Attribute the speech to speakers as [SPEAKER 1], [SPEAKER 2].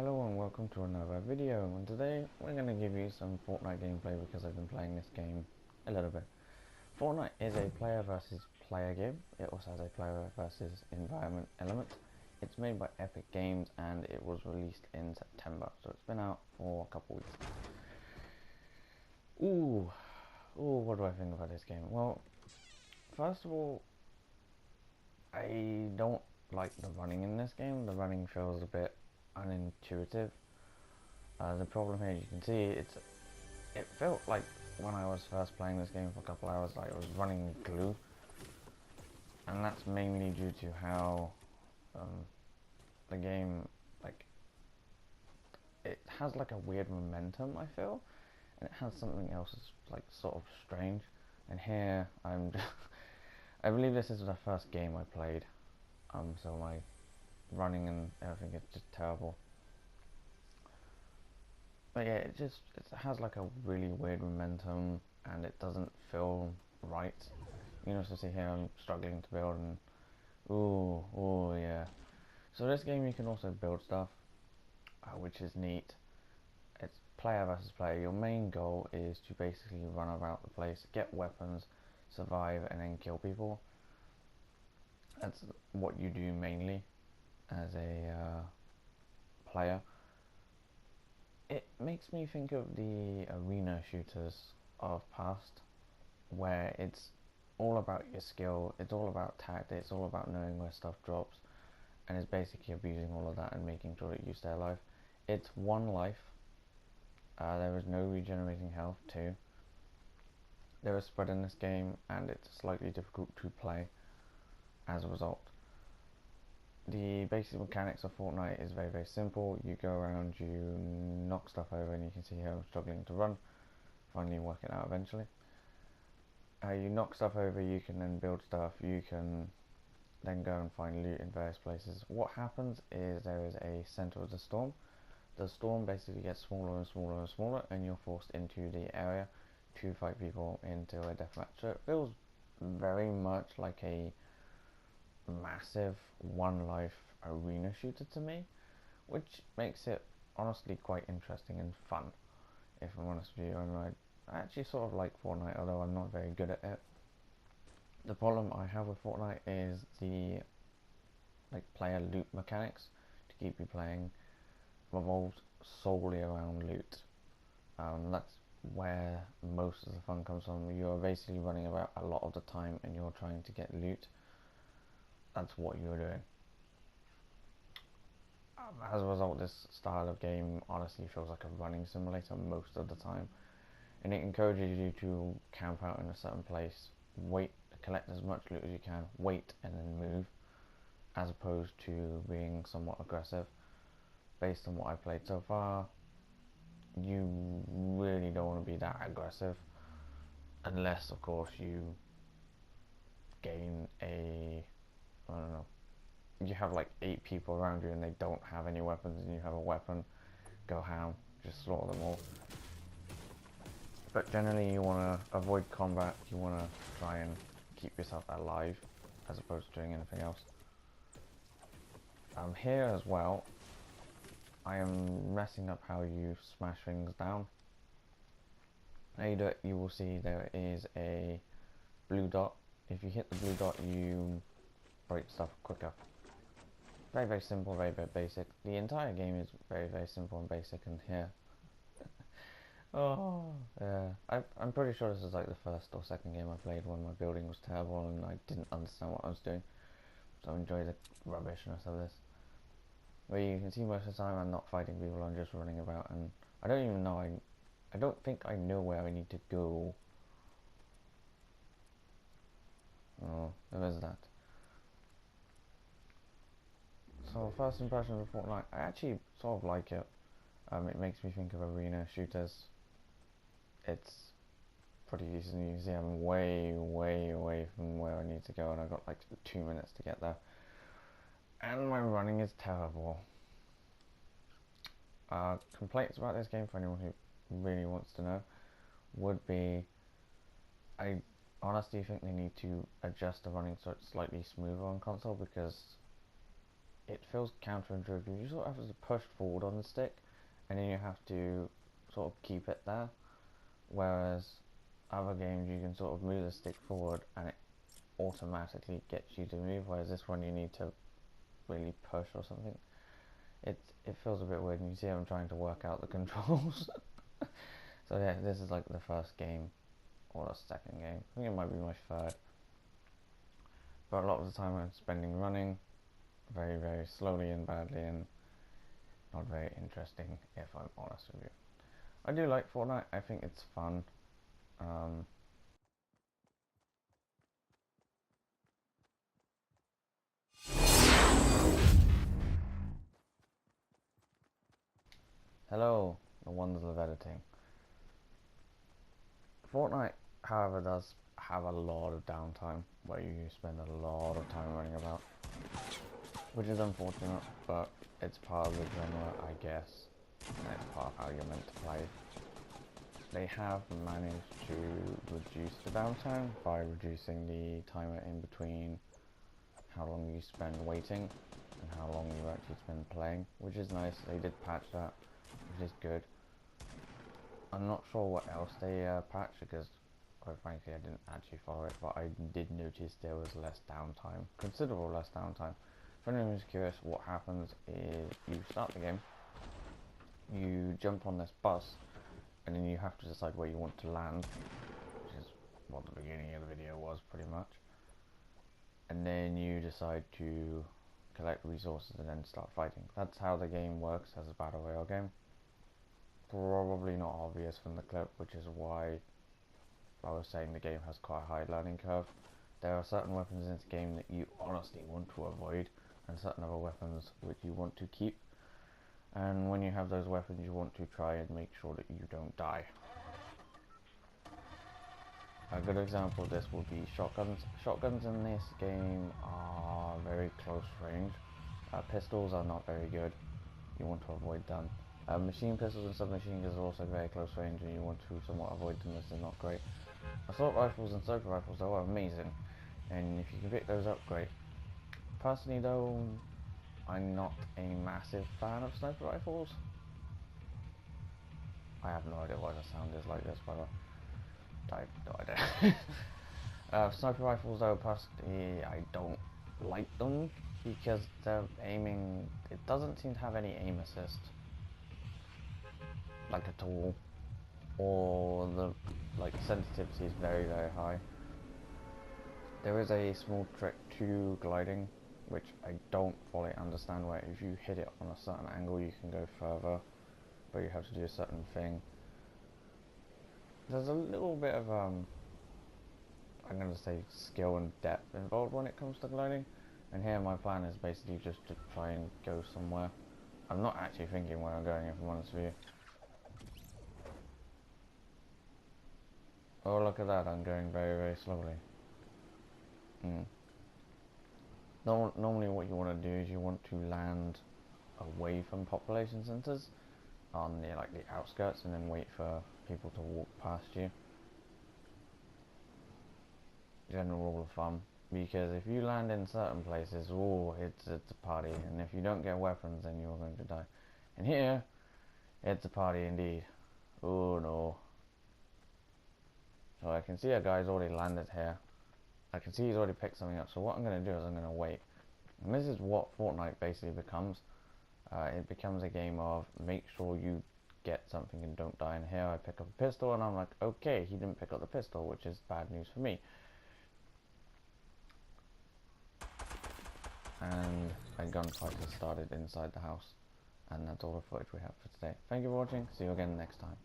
[SPEAKER 1] Hello and welcome to another video, and today we're going to give you some Fortnite gameplay because I've been playing this game a little bit. Fortnite is a player versus player game. It also has a player versus environment element. It's made by Epic Games and it was released in September, so it's been out for a couple weeks. Ooh, what do I think about this game? Well, first of all, I don't like the running in this game. The running feels a bit unintuitive. The problem here, you can see, it felt like when I was first playing this game for a couple hours, like I was running glue, and that's mainly due to how the game, like, it has like a weird momentum, I feel, and it has something else that's like sort of strange. And here I'm just I believe this is the first game I played, so my running and everything is just terrible. But yeah, it has like a really weird momentum, and it doesn't feel right. You know, so see here I'm struggling to build, and ooh yeah. So this game you can also build stuff, which is neat. It's player versus player. Your main goal is to basically run about the place, get weapons, survive, and then kill people. That's what you do mainly as a player. It makes me think of the arena shooters of past, where it's all about your skill, it's all about tactics, it's all about knowing where stuff drops, and it's basically abusing all of that and making sure that you stay alive. It's one life, there is no regenerating health too. There is spread in this game, and it's slightly difficult to play as a result. The basic mechanics of Fortnite is very simple. You go around, you knock stuff over, and you can see here I'm struggling to run, finally working out eventually. You knock stuff over, you can then build stuff, you can then go and find loot in various places. What happens is there is a center of the storm. The storm basically gets smaller and smaller and smaller, and you're forced into the area to fight people into a deathmatch. So it feels very much like a massive one life arena shooter to me, which makes it honestly quite interesting and fun, if I'm honest with you. And I actually sort of like Fortnite, although I'm not very good at it. The problem I have with Fortnite is the player loot mechanics to keep you playing revolves solely around loot. That's where most of the fun comes from. You're basically running about a lot of the time and you're trying to get loot. That's what you're doing. As a result, this style of game honestly feels like a running simulator most of the time, and it encourages you to camp out in a certain place, wait, collect as much loot as you can, wait, and then move, as opposed to being somewhat aggressive. Based on what I've played so far, you really don't want to be that aggressive, unless of course you gain I don't know, you have like 8 people around you and they don't have any weapons and you have a weapon, go ham, just slaughter them all. But generally you want to avoid combat, you want to try and keep yourself alive as opposed to doing anything else. Here as well, I am messing up how you smash things down. Now you do it, you will see there is a blue dot. If you hit the blue dot, you break stuff quicker. Very simple, very basic. The entire game is very simple and basic, and here oh yeah, I'm pretty sure this is like the first or second game I played when my building was terrible and I didn't understand what I was doing, so I enjoy the rubbishness of this. Where you can see most of the time I'm not fighting people, I'm just running about, and I don't even know, I don't think I know where I need to go. Oh, there is that. So first impressions of Fortnite, I actually sort of like it. It makes me think of arena shooters. It's pretty decent. You can see I'm way away from where I need to go, and I've got like 2 minutes to get there. And my running is terrible. Complaints about this game for anyone who really wants to know would be, I honestly think they need to adjust the running so it's slightly smoother on console, because it feels counterintuitive. You sort of have to push forward on the stick, and then you have to sort of keep it there. Whereas other games you can sort of move the stick forward and it automatically gets you to move. Whereas this one you need to really push or something. It feels a bit weird, and you see I'm trying to work out the controls. So yeah, this is like the first game, or the second game. I think it might be my third. But a lot of the time I'm spending running very, very slowly and badly, and not very interesting, if I'm honest with you. I do like Fortnite. I think it's fun. Hello, the wonders of editing. Fortnite, however, does have a lot of downtime where you spend a lot of time running about, which is unfortunate, but it's part of the genre, I guess, and it's part of how you're meant to play. They have managed to reduce the downtime by reducing the timer in between how long you spend waiting and how long you actually spend playing, which is nice. They did patch that, which is good. I'm not sure what else they patched, because quite frankly I didn't actually follow it, but I did notice there was less downtime, considerable less downtime. For anyone who's curious, what happens is you start the game, you jump on this bus, and then you have to decide where you want to land, which is what the beginning of the video was pretty much. And then you decide to collect resources and then start fighting. That's how the game works as a battle royale game. Probably not obvious from the clip, which is why I was saying the game has quite a high learning curve. There are certain weapons in this game that you honestly want to avoid, and certain other weapons which you want to keep. And when you have those weapons, you want to try and make sure that you don't die. A good example of this would be shotguns. Shotguns in this game are very close range. Pistols are not very good. You want to avoid them. Machine pistols and submachine guns are also very close range, and you want to somewhat avoid them as they're not great. Assault rifles and sniper rifles though are amazing, and if you can pick those up, great. Personally though, I'm not a massive fan of sniper rifles. I have no idea why the sound is like this, by the way. I have no idea. Sniper rifles though, personally, I don't like them because they're aiming, it doesn't seem to have any aim assist, like at all, or the sensitivity is very, very high. There is a small trick to gliding, which I don't fully understand, where if you hit it on a certain angle you can go further, but you have to do a certain thing. There's a little bit of I'm going to say skill and depth involved when it comes to gliding, and here my plan is basically just to try and go somewhere. I'm not actually thinking where I'm going, if I'm honest with you. Oh, look at that, I'm going very, very slowly. Normally what you want to do is you want to land away from population centres on the outskirts, and then wait for people to walk past you. General rule of thumb, because if you land in certain places, oh, it's a party, and if you don't get weapons, then you're going to die. And here, it's a party indeed. Oh no. So I can see a guy's already landed here. I can see he's already picked something up, so what I'm going to do is I'm going to wait. And this is what Fortnite basically becomes. It becomes a game of make sure you get something and don't die. And here I pick up a pistol, and I'm like, okay, he didn't pick up the pistol, which is bad news for me. And a gunfight has started inside the house. And that's all the footage we have for today. Thank you for watching. See you again next time.